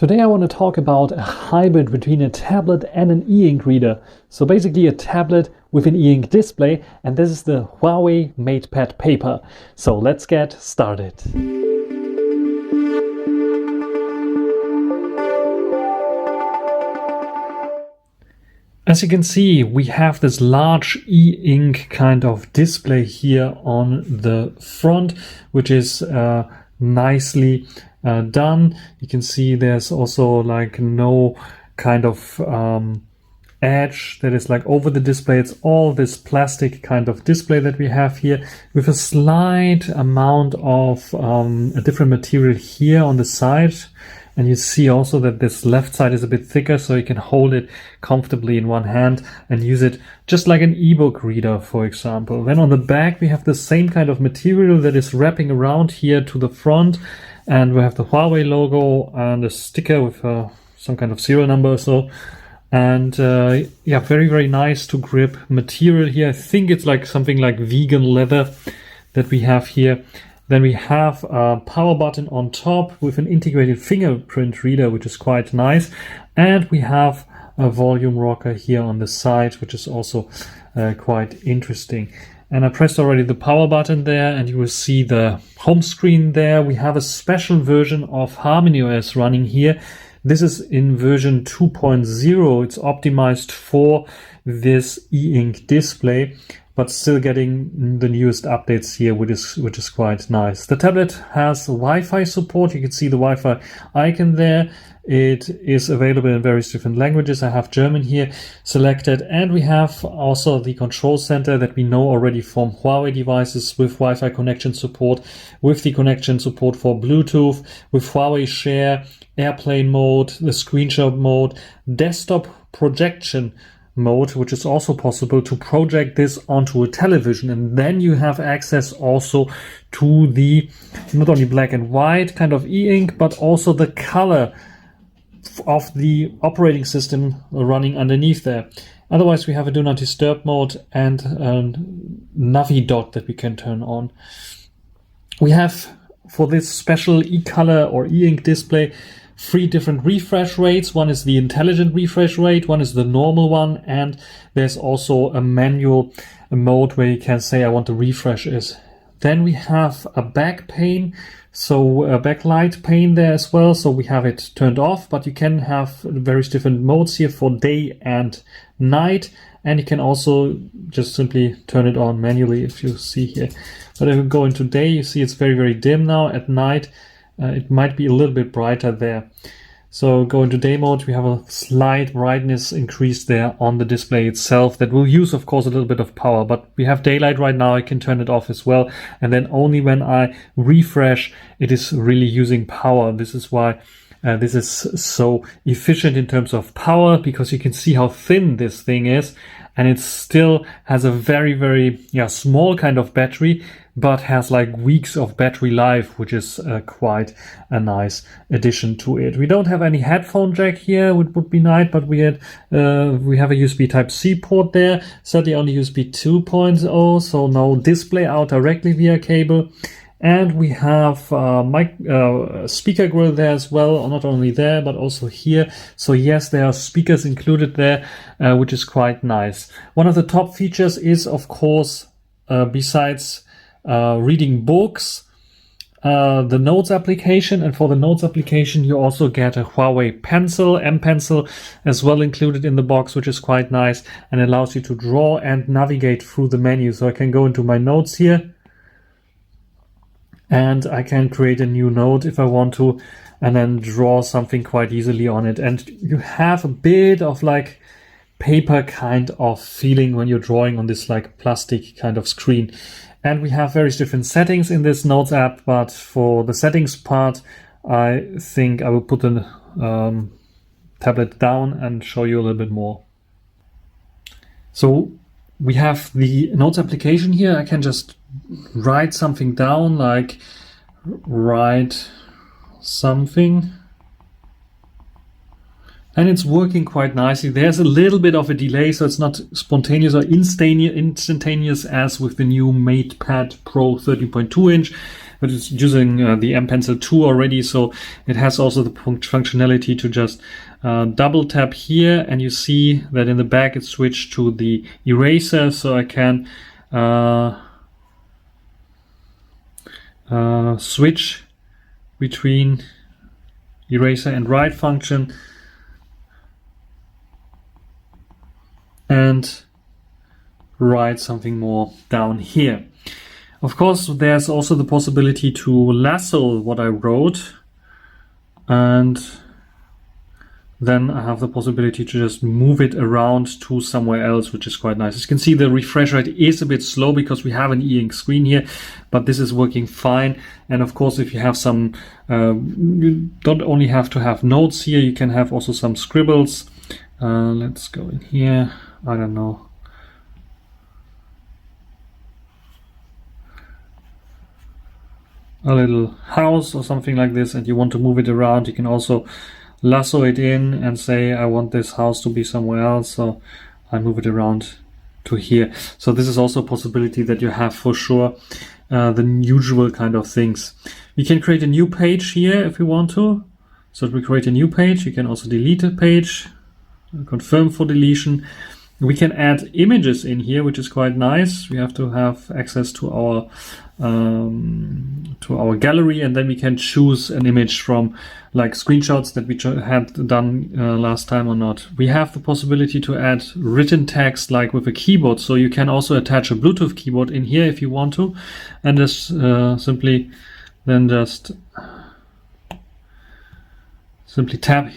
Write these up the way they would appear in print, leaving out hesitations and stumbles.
Today I want to talk about a hybrid between a tablet and an e-ink reader. So basically a tablet with an e-ink display, and this is the Huawei MatePad Paper. So let's get started. As you can see, we have this large e-ink kind of display here on the front, which is nicely done. You can see there's also like no kind of edge that is like over the display. It's all this plastic kind of display that we have here with a slight amount of a different material here on the side. And you see also that this left side is a bit thicker, so you can hold it comfortably in one hand and use it just like an ebook reader, for example. Then on the back, we have the same kind of material that is wrapping around here to the front. And we have the Huawei logo and a sticker with some kind of serial number or so. And yeah, very, very nice to grip material here. I think it's like something like vegan leather that we have here. Then we have a power button on top with an integrated fingerprint reader, which is quite nice. And we have a volume rocker here on the side, which is also quite interesting. And I pressed already the power button there, and you will see the home screen there. We have a special version of HarmonyOS running here. This is in version 2.0. It's optimized for this e-ink display, but still getting the newest updates here, which is quite nice. The tablet has Wi-Fi support. You can see the Wi-Fi icon there. It is available in various different languages. I have German here selected, and we have also the control center that we know already from Huawei devices with Wi-Fi connection support, with the connection support for Bluetooth, with Huawei Share, airplane mode, the screenshot mode, desktop projection mode, which is also possible to project this onto a television, and then you have access also to the not only black and white kind of e-ink, but also the color of the operating system running underneath there. Otherwise, we have a do not disturb mode and a Navi dot that we can turn on. We have, for this special e-color or e-ink display, 3 different refresh rates. One is the intelligent refresh rate, one is the normal one, and there's also a manual mode where you can say I want to refresh it. Then we have a back pane, so a backlight pane there as well. So we have it turned off, but you can have various different modes here for day and night. And you can also just simply turn it on manually if you see here. But if we go into day, you see it's very, very dim now. At night, it might be a little bit brighter there. So go into day mode, we have a slight brightness increase there on the display itself that will use, of course, a little bit of power, but we have daylight right now. I can turn it off as well. And then only when I refresh, it is really using power. This is why this is so efficient in terms of power, because you can see how thin this thing is. And it still has a very, very small kind of battery, but has like weeks of battery life, which is quite a nice addition to it. We don't have any headphone jack here, which would be nice, but we have a USB Type-C port there, certainly only USB 2.0, so no display out directly via cable. And we have speaker grill there as well, not only there, but also here. So yes, there are speakers included there, which is quite nice. One of the top features is, of course, besides reading books, the Notes application. And for the Notes application, you also get a Huawei Pencil, M Pencil, as well included in the box, which is quite nice and allows you to draw and navigate through the menu. So I can go into my notes here, and I can create a new note if I want to, and then draw something quite easily on it. And you have a bit of like paper kind of feeling when you're drawing on this like plastic kind of screen. And we have various different settings in this Notes app, but for the settings part, I think I will put the tablet down and show you a little bit more. So we have the Notes application here. I can just write something down, like write something, and it's working quite nicely. There's a little bit of a delay, so it's not spontaneous or instantaneous as with the new MatePad Pro 13.2 inch. but it's using the M Pencil 2 already, so it has also the functionality to just double tap here, and you see that in the back it's switched to the eraser, so I can switch between eraser and write function and write something more down here. Of course, there's also the possibility to lasso what I wrote, and then I have the possibility to just move it around to somewhere else, which is quite nice. As you can see, the refresh rate is a bit slow because we have an e-ink screen here, but this is working fine. And of course, if you have some, you don't only have to have notes here, you can have also some scribbles. Let's go in here. I don't know. A little house or something like this, and you want to move it around, you can also lasso it in and say I want this house to be somewhere else, so I move it around to here. So this is also a possibility that you have for sure, the usual kind of things. We can create a new page here if we want to. So if we create a new page, you can also delete a page, confirm for deletion. We can add images in here, which is quite nice. We have to have access to our gallery, and then we can choose an image from like screenshots that we had done last time or not. We have the possibility to add written text like with a keyboard, so you can also attach a Bluetooth keyboard in here if you want to, and just simply tap.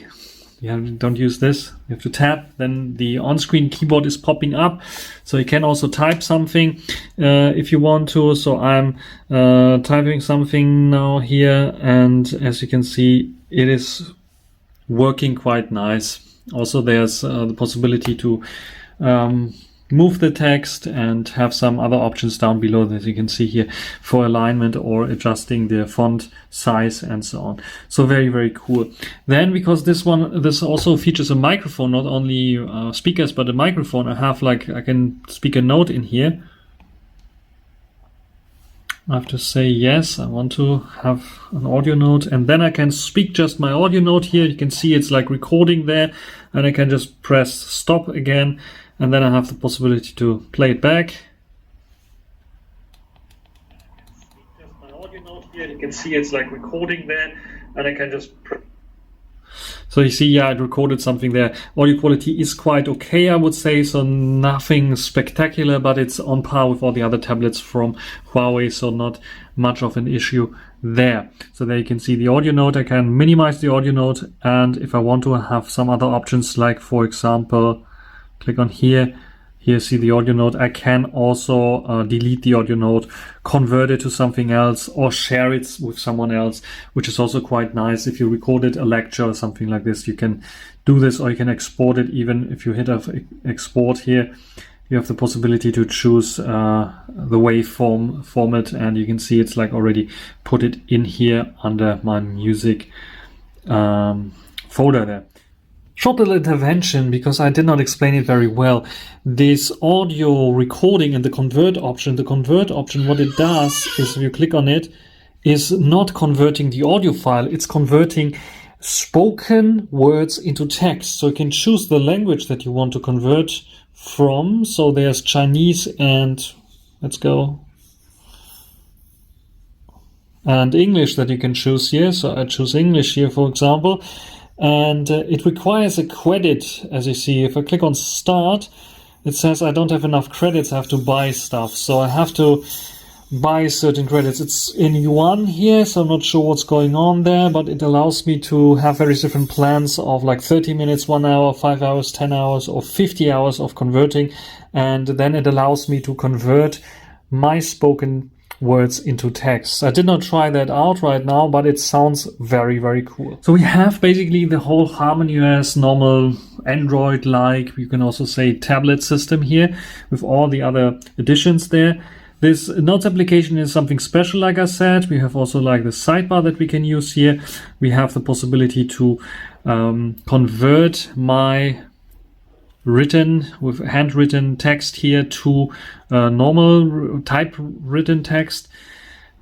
Yeah, don't use this. You have to tap, then the on-screen keyboard is popping up. So you can also type something if you want to. So I'm typing something now here, and as you can see, it is working quite nice. Also, there's the possibility to move the text and have some other options down below that you can see here for alignment or adjusting the font size and so on. So very, very cool. Then, because this also features a microphone, not only speakers, but a microphone, I can speak a note in here. I have to say, yes, I want to have an audio note, and then I can speak just my audio note here. You can see it's like recording there, and I can just press stop again. And then I have the possibility to play it back. Just my audio note here. You can see it's like recording there, and I can just. So you see, yeah, it recorded something there. Audio quality is quite okay, I would say. So nothing spectacular, but it's on par with all the other tablets from Huawei. So not much of an issue there. So there you can see the audio note. I can minimize the audio note, and if I want to have some other options, like for example, click on here, see the audio note. I can also delete the audio note, convert it to something else, or share it with someone else, which is also quite nice. If you recorded a lecture or something like this, you can do this, or you can export it. Even if you hit export here, you have the possibility to choose the waveform format, and you can see it's like already put it in here under my music folder there. Short little intervention, because I did not explain it very well. This audio recording and the convert option, what it does is, if you click on it, is not converting the audio file, it's converting spoken words into text. So you can choose the language that you want to convert from. So there's Chinese and, let's go, and English that you can choose here. So I choose English here, for example. And it requires a credit, as you see. If I click on start, it says I don't have enough credits, I have to buy stuff. So I have to buy certain credits. It's in yuan here, so I'm not sure what's going on there, but it allows me to have various different plans of like 30 minutes, 1 hour, 5 hours, 10 hours, or 50 hours of converting. And then it allows me to convert my spoken words into text. I did not try that out right now, but it sounds very, very cool. So we have basically the whole HarmonyOS normal Android-like, you can also say tablet system here with all the other additions there. This notes application is something special, like I said. We have also like the sidebar that we can use here. We have the possibility to convert my handwritten text here to normal typewritten text.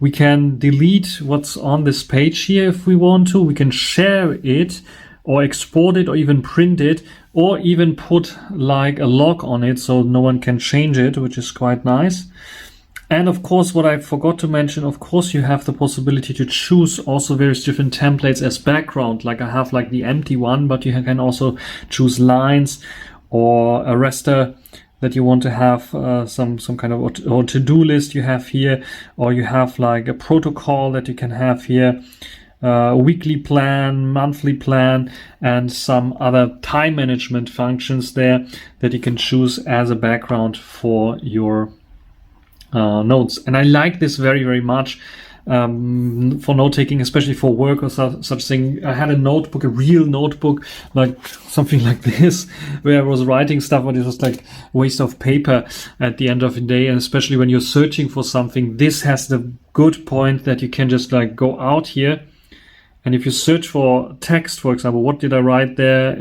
We can delete what's on this page here if we want to. We can share it or export it or even print it, or even put like a lock on it so no one can change it, which is quite nice. And of course, what I forgot to mention, of course, you have the possibility to choose also various different templates as background. Like I have like the empty one, but you can also choose lines or a raster that you want to have some kind of or to-do list you have here, or you have like a protocol that you can have here. Weekly plan, monthly plan, and some other time management functions there that you can choose as a background for your notes. And I like this very, very much for note taking, especially for work or such thing. I had a notebook, a real notebook, like something like this, where I was writing stuff, but it was like waste of paper at the end of the day. And especially when you're searching for something, this has the good point that you can just like go out here. And if you search for text, for example, what did I write there?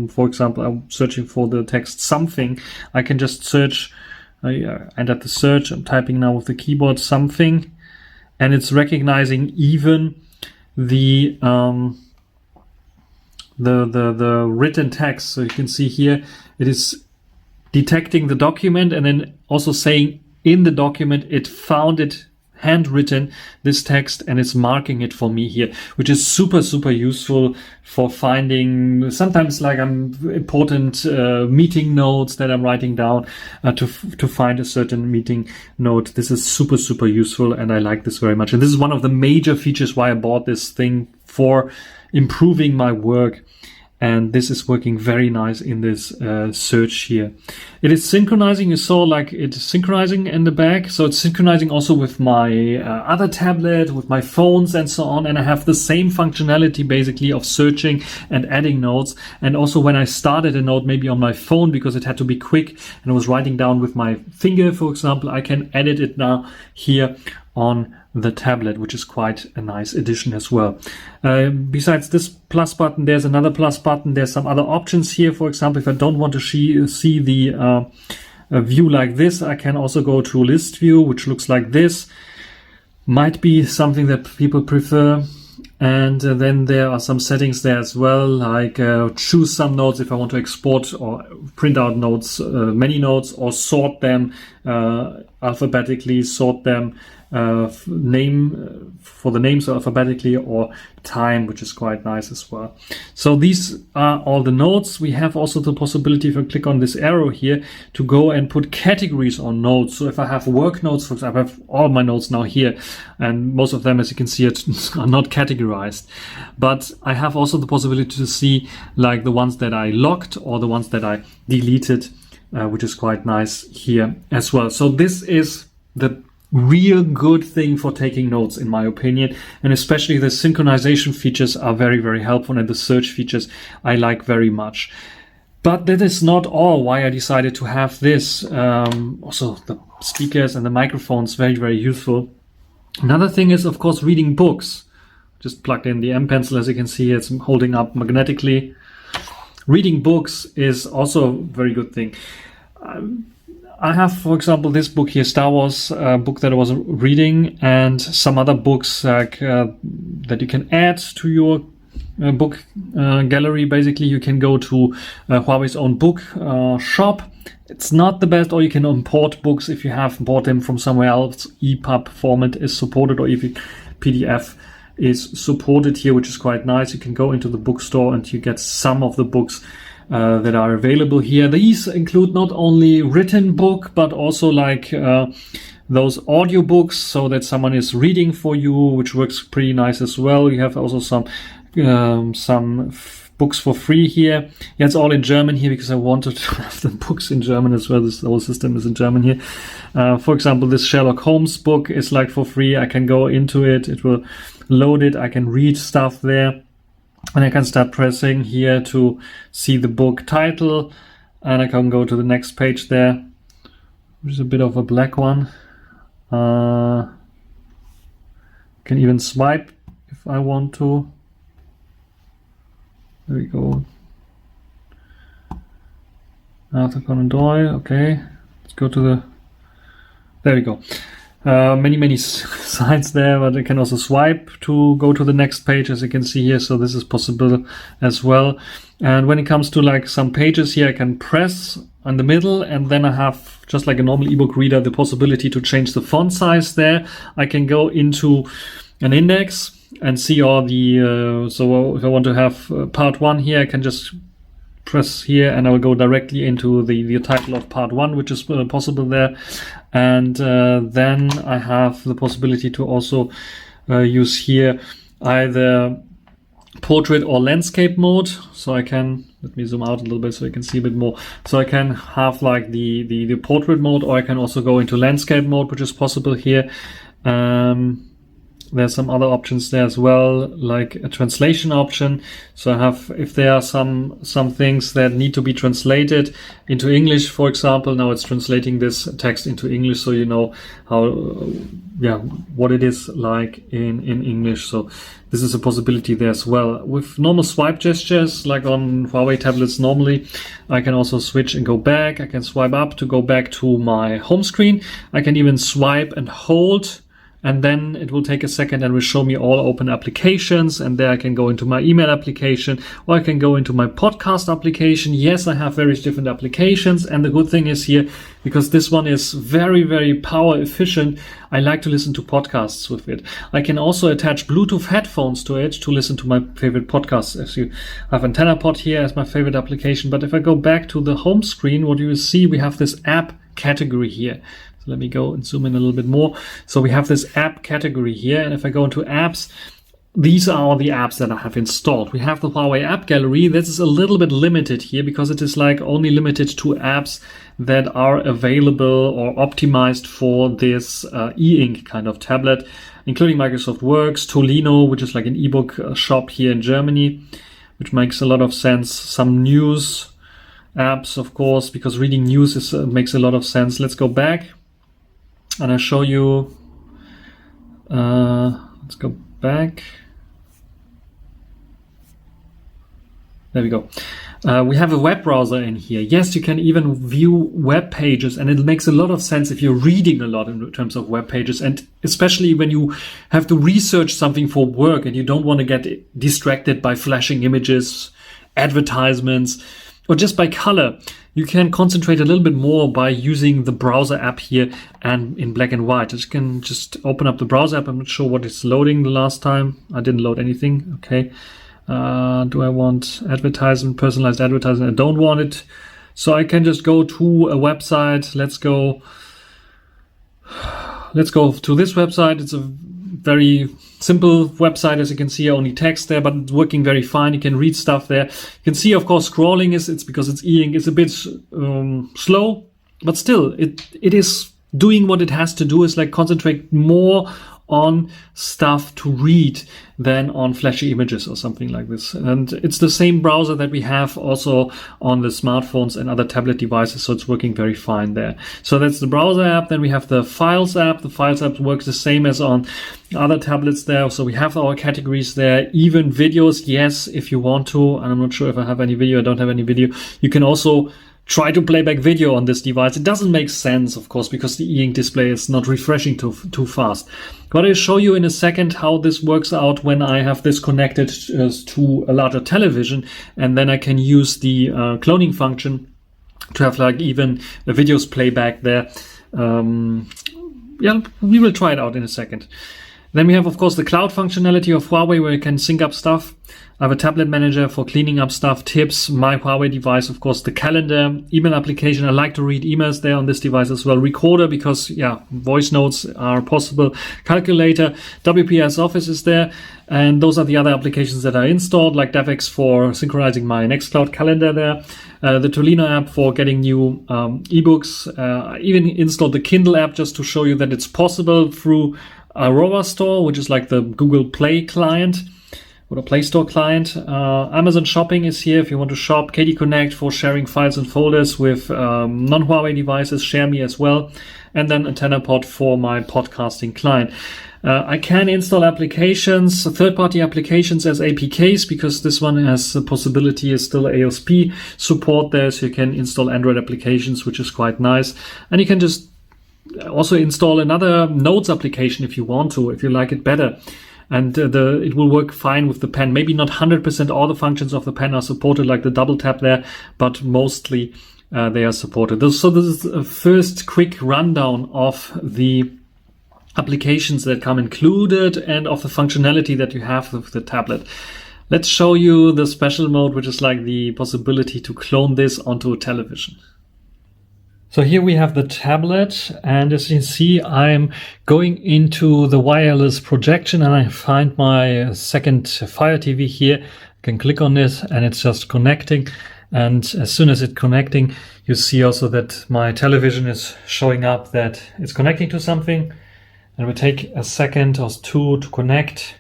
For example, I'm searching for the text something. I can just search, and at the search, I'm typing now with the keyboard something, and it's recognizing even the written text. So you can see here, it is detecting the document and then also saying in the document it found it handwritten, this text, and it's marking it for me here, which is super, super useful for finding sometimes like important meeting notes that I'm writing down to find a certain meeting note. This is super, super useful, and I like this very much. And this is one of the major features why I bought this thing, for improving my work. And this is working very nice in this search here. It is synchronizing. You saw like it's synchronizing in the back. So it's synchronizing also with my other tablet, with my phones and so on. And I have the same functionality basically of searching and adding notes. And also when I started a note maybe on my phone because it had to be quick and I was writing down with my finger, for example, I can edit it now here on the tablet, which is quite a nice addition as well. Besides this plus button, there's another plus button. There's some other options here. For example, if I don't want to see the view like this, I can also go to list view, which looks like this. Might be something that people prefer. And then there are some settings there as well, like choose some notes if I want to export or print out notes, many notes, or sort them alphabetically, sort them name for the names alphabetically, or time, which is quite nice as well. So these are all the notes. We have also the possibility, if I click on this arrow here, to go and put categories on notes. So if I have work notes, for example, I have all my notes now here, and most of them, as you can see, are not categorized. But I have also the possibility to see like the ones that I locked or the ones that I deleted, which is quite nice here as well. So this is the real good thing for taking notes, in my opinion, and especially the synchronization features are very, very helpful, and the search features I like very much. But that is not all why I decided to have this. Also the speakers and the microphones, very, very useful. Another thing is, of course, reading books. Just plugged in the M Pencil, as you can see, it's holding up magnetically. Reading books is also a very good thing. I have, for example, this book here, Star Wars book that I was reading, and some other books like that you can add to your book gallery. Basically, you can go to Huawei's own book shop. It's not the best, or you can import books if you have bought them from somewhere else. EPUB format is supported, or even PDF is supported here, which is quite nice. You can go into the bookstore and you get some of the books that are available here. These include not only written book, but also like those audiobooks, so that someone is reading for you, which works pretty nice as well. You have also some books for free here. Yeah, it's all in German here because I wanted to have the books in German as well. This whole system is in German here. For example, this Sherlock Holmes book is like for free. I can go into it. It will load it. I can read stuff there. And I can start pressing here to see the book title, and I can go to the next page there, which is a bit of a black one. Can even swipe if I want to. There we go. Arthur Conan Doyle. Okay, let's go to the. There we go. many sites there, but I can also swipe to go to the next page, as you can see here. So this is possible as well. And when it comes to like some pages here, I can press on the middle, and then I have, just like a normal ebook reader, the possibility to change the font size there. I can go into an index and see all the, so if I want to have part 1 here, I can just press here and I will go directly into the title of part 1, which is possible there. And then I have the possibility to also use here either portrait or landscape mode. So I can, let me zoom out a little bit so you can see a bit more. So I can have like the portrait mode, or I can also go into landscape mode, which is possible here. There's some other options there as well, like a translation option. So I have, if there are some things that need to be translated into English, for example, now it's translating this text into English, so you know how, what it is like in English. So this is a possibility there as well. With normal swipe gestures, like on Huawei tablets normally, I can also switch and go back. I can swipe up to go back to my home screen. I can even swipe and hold, and then it will take a second and will show me all open applications. And there I can go into my email application, or I can go into my podcast application. Yes, I have various different applications. And the good thing is here, because this one is very, very power efficient, I like to listen to podcasts with it. I can also attach Bluetooth headphones to it to listen to my favorite podcasts. As you have AntennaPod here as my favorite application. But if I go back to the home screen, what you will see, we have this app category here. Let me go and zoom in a little bit more. So we have this app category here. And if I go into apps, these are all the apps that I have installed. We have the Huawei app gallery. This is a little bit limited here because it is like only limited to apps that are available or optimized for this e-ink kind of tablet, including Microsoft Works, Tolino, which is like an ebook shop here in Germany, which makes a lot of sense. Some news apps, of course, because reading news makes a lot of sense. Let's go back. And I show you, let's go back. There we go. We have a web browser in here. Yes, you can even view web pages, and it makes a lot of sense if you're reading a lot in terms of web pages, and especially when you have to research something for work and you don't want to get distracted by flashing images, advertisements, or just by color. You can concentrate a little bit more by using the browser app here and in black and white. You can just open up the browser app. I'm not sure what is loading the last time. I didn't load anything. Okay. Do I want advertisement, personalized advertisement? I don't want it. So I can just go to a website. Let's go to this website. It's a very simple website, as you can see, only text there, but it's working very fine. You can read stuff there. You can see, of course, scrolling it's because it's e-ink. It's a bit slow, but still, it is doing what it has to do. Is like concentrate more on stuff to read than on flashy images or something like this. And it's the same browser that we have also on the smartphones and other tablet devices, so it's working very fine there. So that's the browser app. Then we have the Files app. The Files app works the same as on other tablets there. So we have our categories there, even videos. Yes, if you want to, and I'm not sure if I have any video, I don't have any video. You can also try to play back video on this device. It doesn't make sense, of course, because the e-ink display is not refreshing too fast. But I'll show you in a second how this works out when I have this connected to a larger television, and then I can use the cloning function to have like even a videos playback there. We will try it out in a second. Then we have, of course, the cloud functionality of Huawei, where you can sync up stuff. I have a tablet manager for cleaning up stuff, tips, my Huawei device, of course, the calendar, email application. I like to read emails there on this device as well. Recorder, because, voice notes are possible. Calculator, WPS Office is there. And those are the other applications that are installed, like DevX for synchronizing my Nextcloud calendar there. The Tolino app for getting new ebooks. I even installed the Kindle app just to show you that it's possible through Aurora Store, which is like the Google Play client or the Play Store client. Amazon Shopping is here if you want to shop. KD Connect for sharing files and folders with non-Huawei devices. Share Me as well. And then AntennaPod for my podcasting client. I can install applications, third-party applications as APKs, because this one has the possibility is still AOSP support there, so you can install Android applications, which is quite nice. And you can just also install another notes application if you want to, if you like it better. And it will work fine with the pen. Maybe not 100% all the functions of the pen are supported, like the double tap there, but mostly they are supported. So this is a first quick rundown of the applications that come included and of the functionality that you have with the tablet. Let's show you the special mode, which is like the possibility to clone this onto a television. So here we have the tablet, and as you can see, I'm going into the wireless projection and I find my second Fire TV here. I can click on this and it's just connecting. And as soon as it's connecting, you see also that my television is showing up that it's connecting to something. And we take a second or two to connect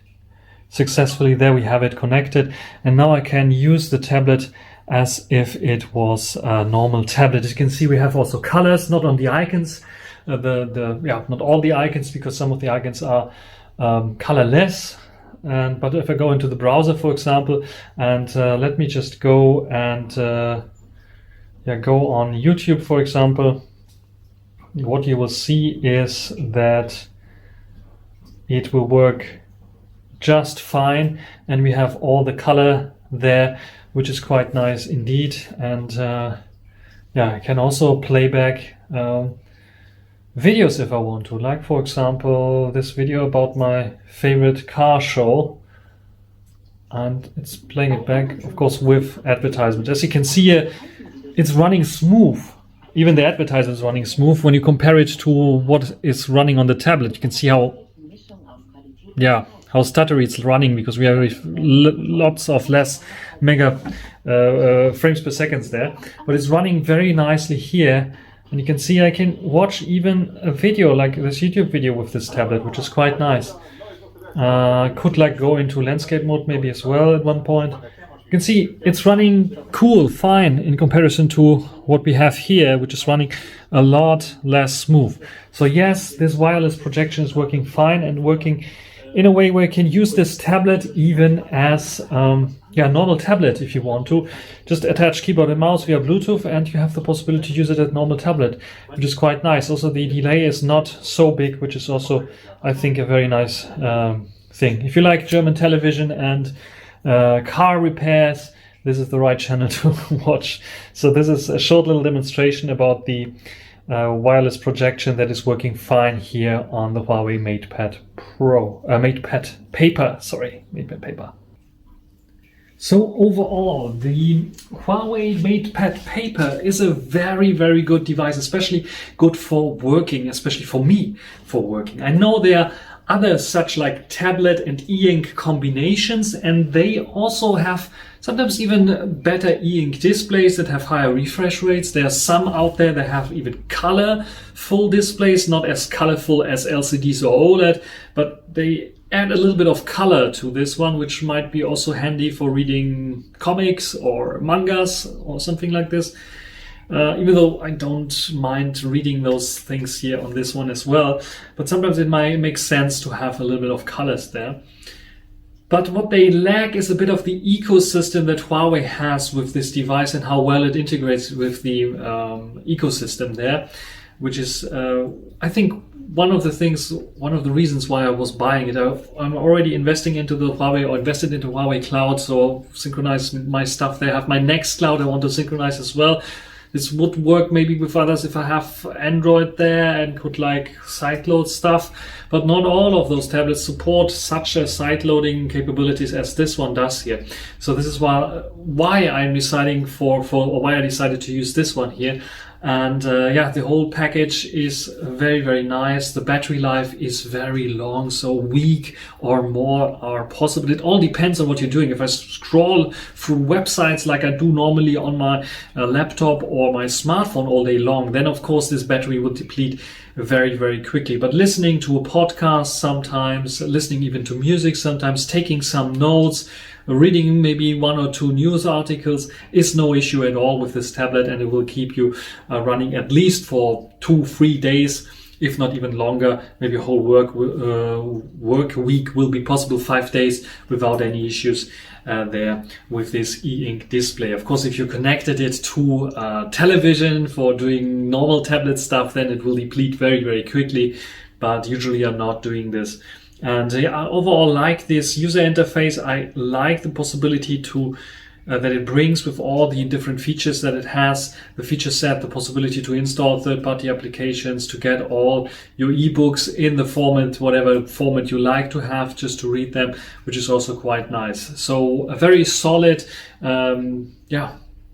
successfully. There we have it connected. And now I can use the tablet as if it was a normal tablet. As you can see, we have also colors, not on the icons, not all the icons, because some of the icons are colorless. But if I go into the browser, for example, and let me just go and go on YouTube, for example, what you will see is that it will work just fine, and we have all the color there, which is quite nice indeed. And I can also play back videos if I want to, like for example this video about my favorite car show, and it's playing it back, of course, with advertisements. As you can see here, it's running smooth. Even the advertisement is running smooth. When you compare it to what is running on the tablet, you can see how stuttery it's running, because we have lots of less mega frames per second there. But it's running very nicely here. And you can see I can watch even a video like this YouTube video with this tablet, which is quite nice. Could like go into landscape mode maybe as well at one point. You can see it's running cool, fine, in comparison to what we have here, which is running a lot less smooth. So yes, this wireless projection is working fine and working in a way where you can use this tablet even as normal tablet if you want to. Just attach keyboard and mouse via Bluetooth and you have the possibility to use it as normal tablet, which is quite nice. Also, the delay is not so big, which is also, I think, a very nice thing. If you like German television and car repairs, this is the right channel to watch. So this is a short little demonstration about the wireless projection that is working fine here on the Huawei MatePad MatePad Paper. So overall, the Huawei MatePad Paper is a very, very good device, especially good for working, especially for me for working. I know there are other such like tablet and e-ink combinations, and they also have sometimes even better e-ink displays that have higher refresh rates. There are some out there that have even colorful displays, not as colorful as LCDs or OLED, but they add a little bit of color to this one, which might be also handy for reading comics or mangas or something like this. Even though I don't mind reading those things here on this one as well, but sometimes it might make sense to have a little bit of colors there. But what they lack is a bit of the ecosystem that Huawei has with this device and how well it integrates with the ecosystem there, which is, I think, one of the reasons why I was buying it. I'm already investing into the Huawei, or invested into Huawei Cloud, so I'll synchronize my stuff there. I have my next cloud I want to synchronize as well. This would work maybe with others if I have Android there and could like sideload stuff, but not all of those tablets support such a sideloading capabilities as this one does here. So this is why I'm deciding why I decided to use this one here. And the whole package is very, very nice. The battery life is very long, so a week or more are possible. It all depends on what you're doing. If I scroll through websites like I do normally on my laptop or my smartphone all day long, then of course this battery will deplete very, very quickly. But listening to a podcast sometimes, listening even to music sometimes, taking some notes, reading maybe one or two news articles is no issue at all with this tablet, and it will keep you running at least for 2-3 days if not even longer. Maybe a whole work week will be possible, 5 days without any issues there with this e-ink display. Of course, if you connected it to television for doing normal tablet stuff, then it will deplete very, very quickly, but usually I'm not doing this. And I overall like this user interface. I like the possibility to that it brings with all the different features that it has, the feature set, the possibility to install third-party applications, to get all your ebooks in the format, whatever format you like to have, just to read them, which is also quite nice. So a very solid,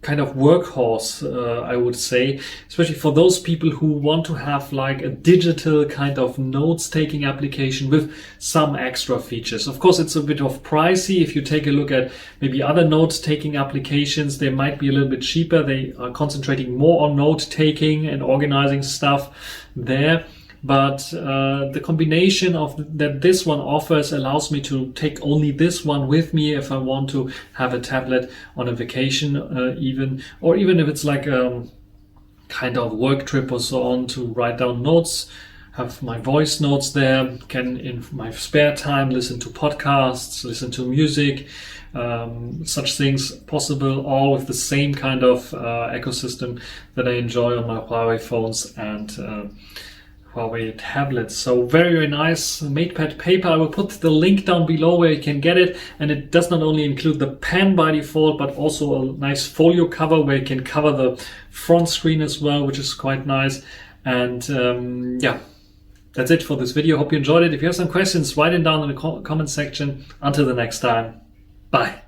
kind of workhorse, I would say, especially for those people who want to have like a digital kind of notes-taking application with some extra features. Of course, it's a bit of pricey. If you take a look at maybe other note-taking applications, they might be a little bit cheaper. They are concentrating more on note-taking and organizing stuff there. But the combination of that this one offers allows me to take only this one with me if I want to have a tablet on a vacation or even if it's like a kind of work trip or so on, to write down notes, have my voice notes there, can in my spare time listen to podcasts, listen to music, such things possible, all with the same kind of ecosystem that I enjoy on my Huawei phones and Huawei tablets. So very, very nice MatePad Paper. I will put the link down below where you can get it, and it does not only include the pen by default, but also a nice folio cover where you can cover the front screen as well, which is quite nice. And that's it for this video. Hope you enjoyed it. If you have some questions, write them down in the comment section. Until the next time, bye.